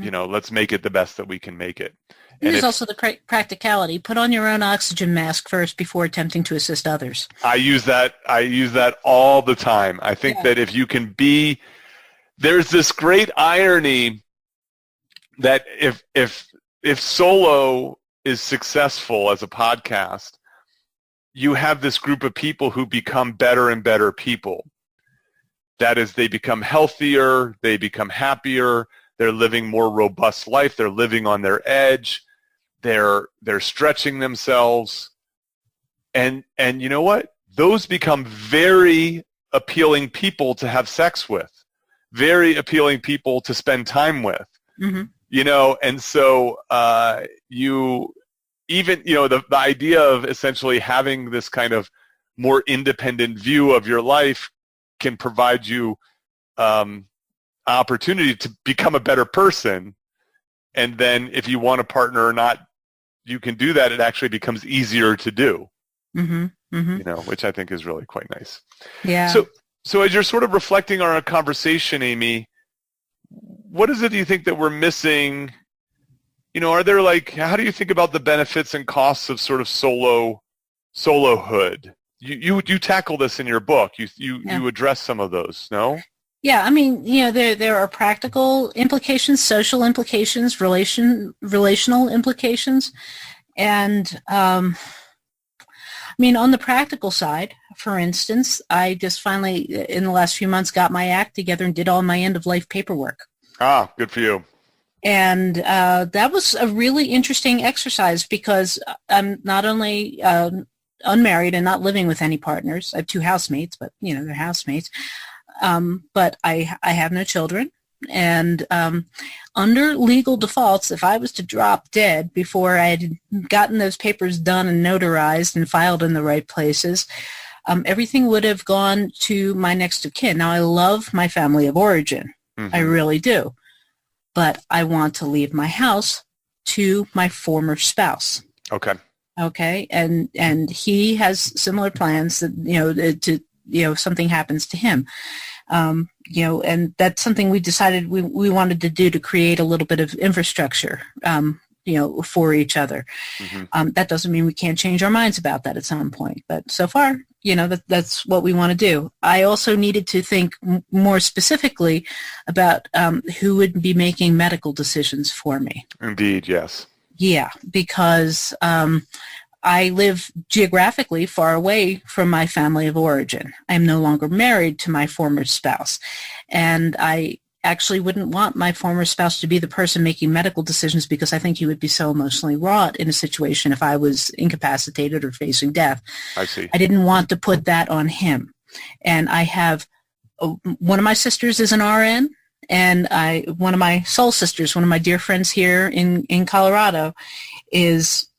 [SPEAKER 2] Let's make it the best that we can make it.
[SPEAKER 3] And there's also the practicality. Put on your own oxygen mask first before attempting to assist others. I use that
[SPEAKER 2] all the time. I think that if you can there's this great irony that if solo is successful as a podcast, you have this group of people who become better and better people. That is, they become healthier, they become happier, they're living more robust life, they're living on their edge, they're stretching themselves. And you know what? Those become very appealing people to have sex with, very appealing people to spend time with. And so the idea of essentially having this kind of more independent view of your life can provide you opportunity to become a better person. And then if you want a partner or not, you can do that. It actually becomes easier to do, which I think is really quite nice.
[SPEAKER 3] Yeah.
[SPEAKER 2] So as you're sort of reflecting on our conversation, Amy, what is it you think that we're missing? Are there how do you think about the benefits and costs of sort of solohood? You tackle this in your book. You address some of those, no?
[SPEAKER 3] Yeah, I mean, there are practical implications, social implications, relational implications, and on the practical side, for instance, I just finally in the last few months got my act together and did all my end of life paperwork.
[SPEAKER 2] Ah, good for you.
[SPEAKER 3] And that was a really interesting exercise because I'm not only unmarried and not living with any partners. I have 2 housemates, but, they're housemates. But I have no children. And under legal defaults, if I was to drop dead before I had gotten those papers done and notarized and filed in the right places, everything would have gone to my next of kin. Now, I love my family of origin. I really do. But I want to leave my house to my former spouse.
[SPEAKER 2] Okay.
[SPEAKER 3] And he has similar plans that, if something happens to him. And that's something we decided we wanted to do to create a little bit of infrastructure, for each other. That doesn't mean we can't change our minds about that at some point. But so far, that's what we want to do. I also needed to think more specifically about who would be making medical decisions for me.
[SPEAKER 2] Indeed, yes.
[SPEAKER 3] Yeah, because I live geographically far away from my family of origin. I am no longer married to my former spouse, and I actually wouldn't want my former spouse to be the person making medical decisions because I think he would be so emotionally wrought in a situation if I was incapacitated or facing death.
[SPEAKER 2] I see.
[SPEAKER 3] I didn't want to put that on him. And I have one of my sisters is an RN, and one of my soul sisters, one of my dear friends here in Colorado, is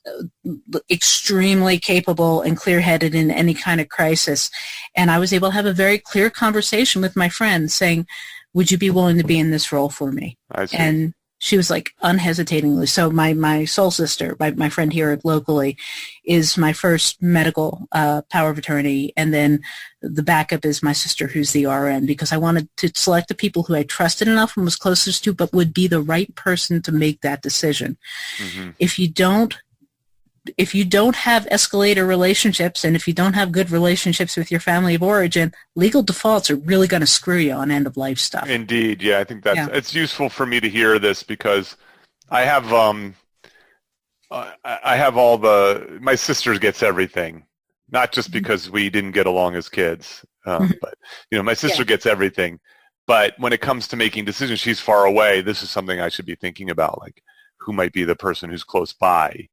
[SPEAKER 3] extremely capable and clear-headed in any kind of crisis. And I was able to have a very clear conversation with my friend saying, would you be willing to be in this role for me?
[SPEAKER 2] I see.
[SPEAKER 3] And she was like unhesitatingly. So my soul sister, my friend here locally, is my first medical power of attorney. And then the backup is my sister, who's the RN, because I wanted to select the people who I trusted enough and was closest to, but would be the right person to make that decision. Mm-hmm. If you don't have escalator relationships, and if you don't have good relationships with your family of origin, legal defaults are really going to screw you on end-of-life stuff.
[SPEAKER 2] Indeed, yeah. I think it's useful for me to hear this because I have my sister gets everything, not just because we didn't get along as kids, but my sister gets everything. But when it comes to making decisions, she's far away. This is something I should be thinking about, like who might be the person who's close by,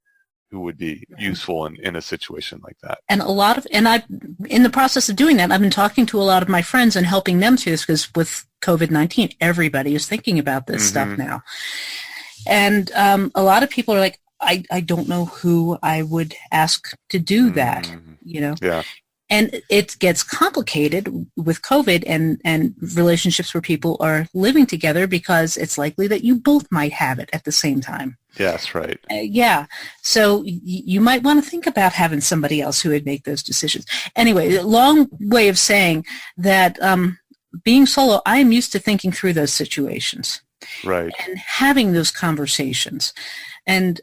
[SPEAKER 2] who would be useful in a situation like that. And
[SPEAKER 3] I, in the process of doing that, I've been talking to a lot of my friends and helping them through this, because with COVID-19, everybody is thinking about this stuff now. And a lot of people are like, I don't know who I would ask to do that,
[SPEAKER 2] Yeah.
[SPEAKER 3] And it gets complicated with COVID and relationships where people are living together, because it's likely that you both might have it at the same time.
[SPEAKER 2] Yes, right.
[SPEAKER 3] Yeah. So you might want to think about having somebody else who would make those decisions. Anyway, long way of saying that being solo, I am used to thinking through those situations.
[SPEAKER 2] Right.
[SPEAKER 3] And having those conversations. And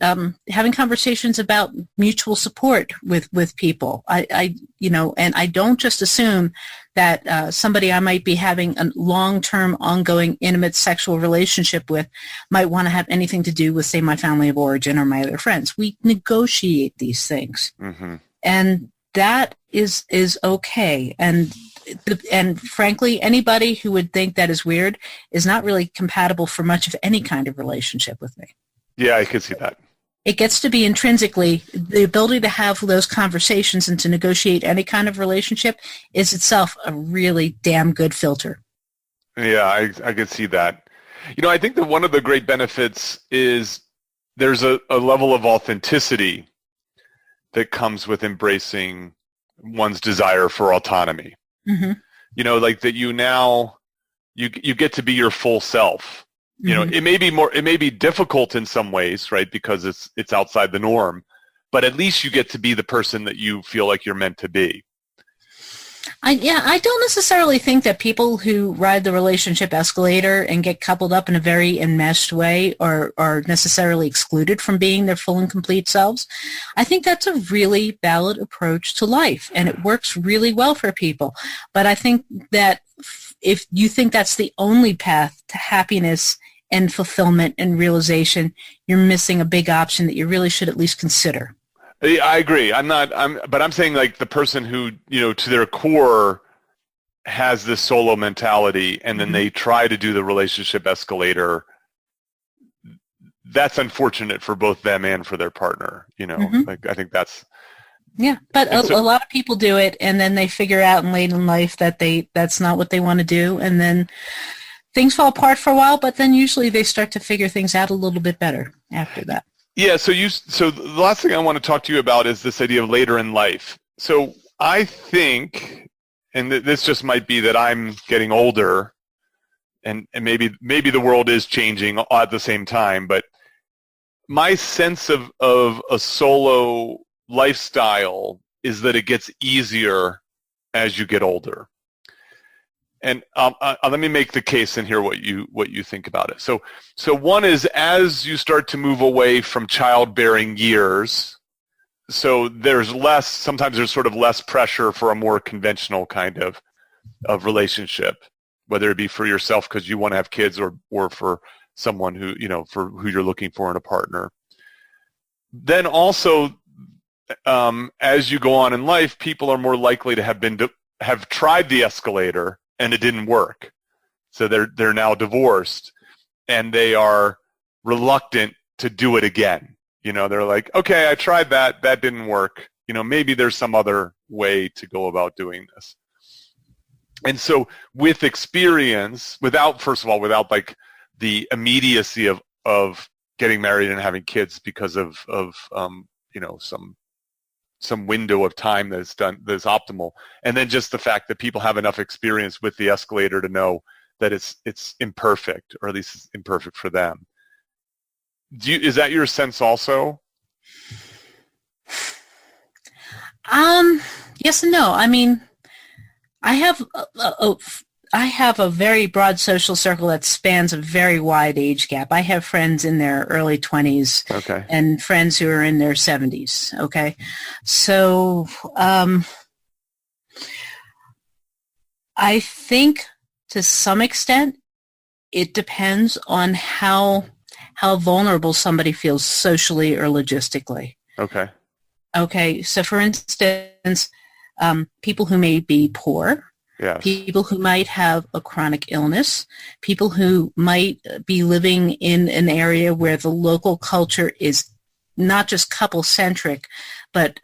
[SPEAKER 3] having conversations about mutual support with people. And I don't just assume that somebody I might be having a long-term, ongoing, intimate sexual relationship with might want to have anything to do with, say, my family of origin or my other friends. We negotiate these things. Mm-hmm. And that is okay. And frankly, anybody who would think that is weird is not really compatible for much of any kind of relationship with me.
[SPEAKER 2] Yeah, I can see that.
[SPEAKER 3] It gets to be intrinsically, the ability to have those conversations and to negotiate any kind of relationship is itself a really damn good filter.
[SPEAKER 2] Yeah, I can see that. I think that one of the great benefits is there's a level of authenticity that comes with embracing one's desire for autonomy. Mm-hmm. Like that you get to be your full self. It may be difficult in some ways, right? Because it's outside the norm, but at least you get to be the person that you feel like you're meant to be.
[SPEAKER 3] I don't necessarily think that people who ride the relationship escalator and get coupled up in a very enmeshed way are necessarily excluded from being their full and complete selves. I think that's a really valid approach to life, and it works really well for people. But I think that if you think that's the only path to happiness and fulfillment and realization, you're missing a big option that you really should at least consider.
[SPEAKER 2] I agree. But I'm saying like the person who, to their core has this solo mentality and then they try to do the relationship escalator. That's unfortunate for both them and for their partner, like I think that's.
[SPEAKER 3] Yeah, but a lot of people do it and then they figure out late in life that that's not what they want to do, and then things fall apart for a while, but then usually they start to figure things out a little bit better after that.
[SPEAKER 2] Yeah, so the last thing I want to talk to you about is this idea of later in life. So I think, and this just might be that I'm getting older, and maybe the world is changing at the same time, but my sense of a solo lifestyle is that it gets easier as you get older. And let me make the case and hear what you think about it. So one is, as you start to move away from childbearing years, sometimes there's sort of less pressure for a more conventional kind of relationship, whether it be for yourself because you want to have kids or for someone who, for who you're looking for in a partner. Then also, as you go on in life, people are more likely to have tried the escalator and it didn't work. So they're now divorced and they are reluctant to do it again. They're like, okay, I tried that didn't work. Maybe there's some other way to go about doing this. And so with experience, without like the immediacy of getting married and having kids because of some window of time that's optimal, and then just the fact that people have enough experience with the escalator to know that it's imperfect, or at least it's imperfect for them. Is that your sense also?
[SPEAKER 3] Yes and no. I mean, I have a very broad social circle that spans a very wide age gap. I have friends in their early 20s,
[SPEAKER 2] okay,
[SPEAKER 3] and friends who are in their 70s. Okay, so I think to some extent it depends on how vulnerable somebody feels socially or logistically.
[SPEAKER 2] Okay.
[SPEAKER 3] Okay, so for instance, people who may be poor,
[SPEAKER 2] yes,
[SPEAKER 3] people who might have a chronic illness, people who might be living in an area where the local culture is not just couple-centric, but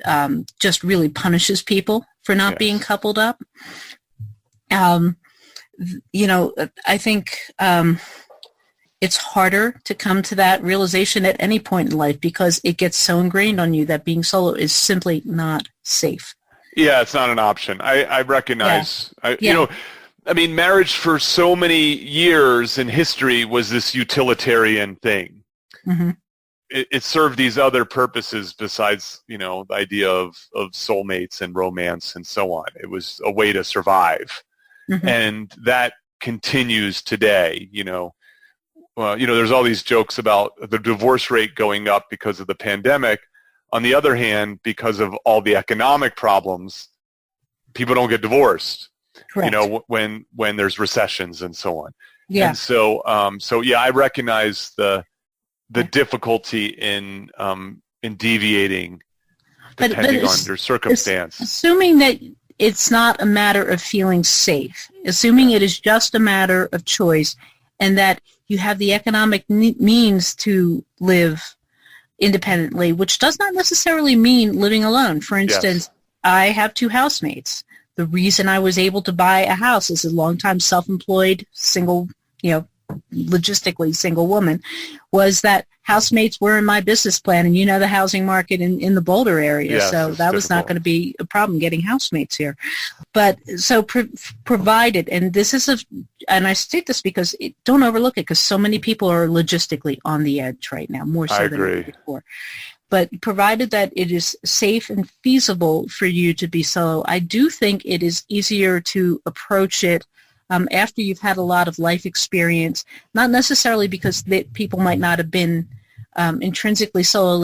[SPEAKER 3] just really punishes people for not
[SPEAKER 2] yes,
[SPEAKER 3] being coupled up. I think it's harder to come to that realization at any point in life because it gets so ingrained on you that being solo is simply not safe.
[SPEAKER 2] Yeah, it's not an option. I recognize. Yeah. Marriage for so many years in history was this utilitarian thing.
[SPEAKER 3] Mm-hmm.
[SPEAKER 2] It served these other purposes besides, the idea of soulmates and romance and so on. It was a way to survive. Mm-hmm. And that continues today, there's all these jokes about the divorce rate going up because of the pandemic. On the other hand, because of all the economic problems, people don't get divorced.
[SPEAKER 3] Correct.
[SPEAKER 2] When there's recessions and so on.
[SPEAKER 3] Yeah.
[SPEAKER 2] And so I recognize the difficulty in deviating depending on your circumstance.
[SPEAKER 3] Assuming that it's not a matter of feeling safe, assuming it is just a matter of choice, and that you have the economic means to live independently, which does not necessarily mean living alone. For instance, yes, I have 2 housemates. The reason I was able to buy a house as a longtime self-employed, single, logistically single woman, was that housemates were in my business plan, and the housing market in the Boulder area,
[SPEAKER 2] yes,
[SPEAKER 3] so that was not going to be a problem getting housemates here. But so provided, and this is and I state this because don't overlook it, because so many people are logistically on the edge right now, more so than ever before. But provided that it is safe and feasible for you to be solo, I do think it is easier to approach it after you've had a lot of life experience, not necessarily because people might not have been intrinsically solo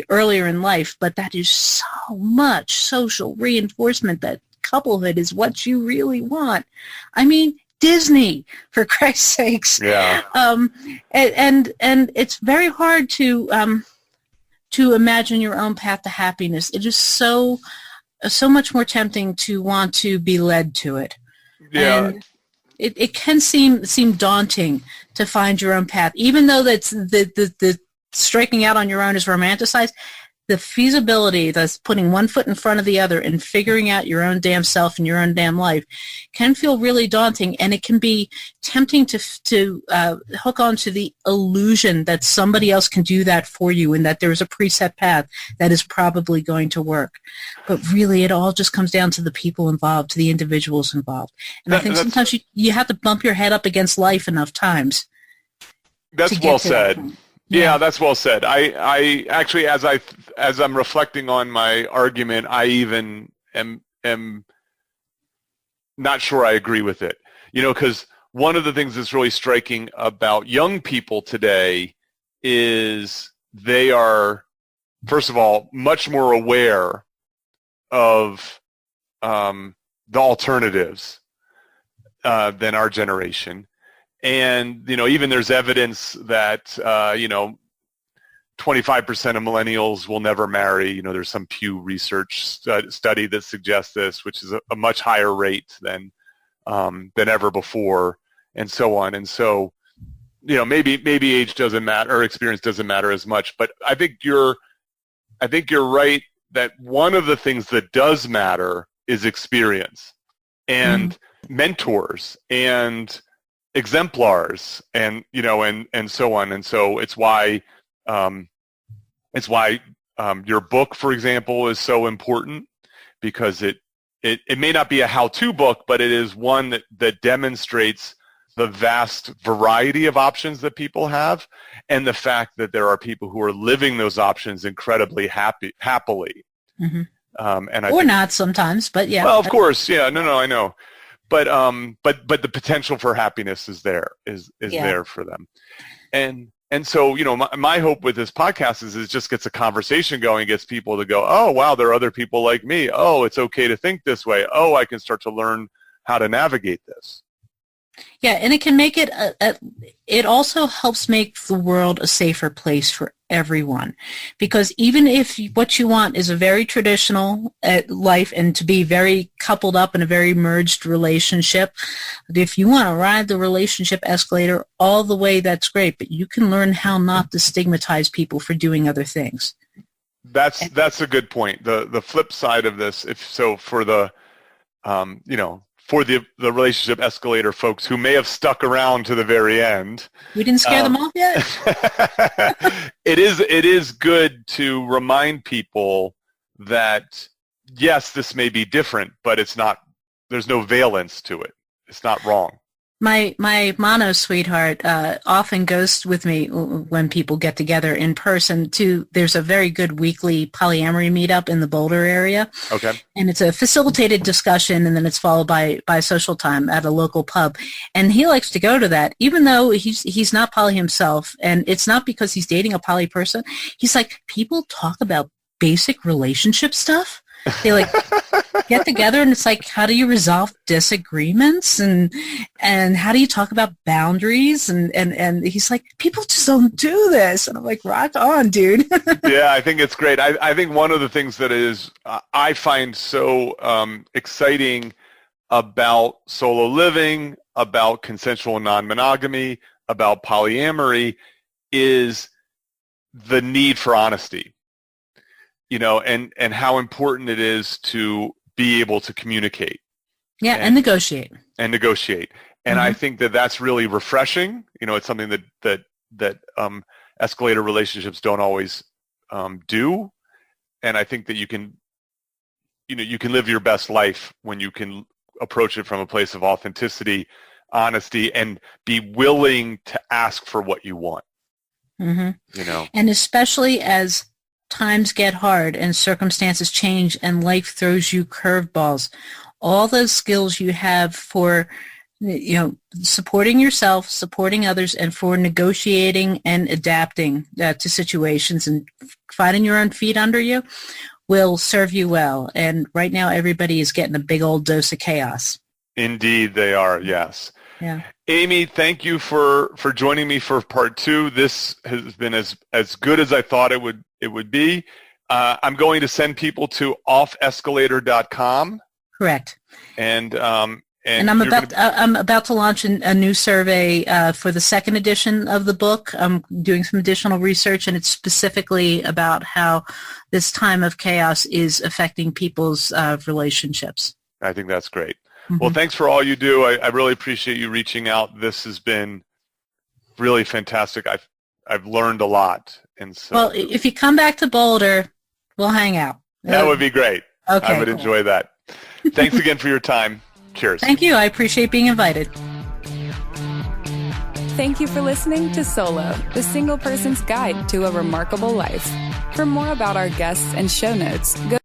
[SPEAKER 3] earlier in life, but that is so much social reinforcement that couplehood is what you really want. I mean, Disney, for Christ's sakes.
[SPEAKER 2] Yeah.
[SPEAKER 3] And it's very hard to imagine your own path to happiness. It is so much more tempting to want to be led to it.
[SPEAKER 2] Yeah.
[SPEAKER 3] And it can seem daunting to find your own path, even though that's the striking out on your own is romanticized. The feasibility that's putting one foot in front of the other and figuring out your own damn self and your own damn life can feel really daunting, and it can be tempting to hook onto the illusion that somebody else can do that for you and that there's a preset path that is probably going to work. But really, it all just comes down to the people involved, to the individuals involved. And I think sometimes you have to bump your head up against life enough times.
[SPEAKER 2] That's well said. Yeah, that's well said. I actually, as I'm reflecting on my argument, I even am not sure I agree with it. Because one of the things that's really striking about young people today is they are first of all, much more aware of the alternatives than our generation. And, even there's evidence that, 25% of millennials will never marry. There's some Pew Research study that suggests this, which is a much higher rate than ever before, and so on. And so, maybe age doesn't matter or experience doesn't matter as much. But I think you're right that one of the things that does matter is experience and mentors and exemplars and and so on. And so it's why your book, for example, is so important, because it may not be a how-to book, but it is one that demonstrates the vast variety of options that people have, and the fact that there are people who are living those options incredibly happily.
[SPEAKER 3] Mm-hmm.
[SPEAKER 2] And
[SPEAKER 3] or not sometimes, but yeah.
[SPEAKER 2] Well, of course, yeah. No, I know. But the potential for happiness is there, there for them. And so, my hope with this podcast is it just gets a conversation going, gets people to go, oh, wow, there are other people like me. Oh, it's okay to think this way. Oh, I can start to learn how to navigate this.
[SPEAKER 3] Yeah, and it can make it, it also helps make the world a safer place for everyone. Because even if what you want is a very traditional life and to be very coupled up in a very merged relationship, if you want to ride the relationship escalator all the way, that's great. But you can learn how not to stigmatize people for doing other things.
[SPEAKER 2] That's a good point. The flip side of this, for the, for the relationship escalator folks who may have stuck around to the very end.
[SPEAKER 3] We didn't scare them off yet?
[SPEAKER 2] It is good to remind people that, yes, this may be different, but it's not, there's no valence to it. It's not wrong.
[SPEAKER 3] My mono sweetheart often goes with me when people get together in person there's a very good weekly polyamory meetup in the Boulder area.
[SPEAKER 2] Okay.
[SPEAKER 3] And it's a facilitated discussion, and then it's followed by social time at a local pub. And he likes to go to that, even though he's not poly himself. And it's not because he's dating a poly person. He's like, people talk about basic relationship stuff. They get together, and it's like, how do you resolve disagreements, and how do you talk about boundaries, and he's like, people just don't do this, and I'm like, rock on, dude.
[SPEAKER 2] Yeah, I think it's great. I think one of the things that is I find so exciting about solo living, about consensual non-monogamy, about polyamory is the need for honesty. And how important it is to be able to communicate.
[SPEAKER 3] Yeah, and negotiate.
[SPEAKER 2] And negotiate. And I think that that's really refreshing. It's something that escalator relationships don't always do. And I think that you can live your best life when you can approach it from a place of authenticity, honesty, and be willing to ask for what you want.
[SPEAKER 3] Mm-hmm. And especially as times get hard and circumstances change and life throws you curveballs, all those skills you have for supporting yourself, supporting others, and for negotiating and adapting to situations and finding your own feet under you will serve you well. And right now everybody is getting a big old dose of chaos. Indeed they are, yes. Yeah.
[SPEAKER 2] Amy, thank you for joining me for part 2. This has been as good as I thought it would be. I'm going to send people to offescalator.com.
[SPEAKER 3] Correct.
[SPEAKER 2] And
[SPEAKER 3] I'm about to launch a new survey for the second edition of the book. I'm doing some additional research, and it's specifically about how this time of chaos is affecting people's relationships.
[SPEAKER 2] I think that's great. Mm-hmm. Well, thanks for all you do. I really appreciate you reaching out. This has been really fantastic. I've learned a lot. And so,
[SPEAKER 3] well, if you come back to Boulder, we'll hang out.
[SPEAKER 2] That would be great.
[SPEAKER 3] Okay,
[SPEAKER 2] I would enjoy that. Thanks again for your time. Cheers.
[SPEAKER 3] Thank you. I appreciate being invited.
[SPEAKER 1] Thank you for listening to Solo, the single person's guide to a remarkable life. For more about our guests and show notes, go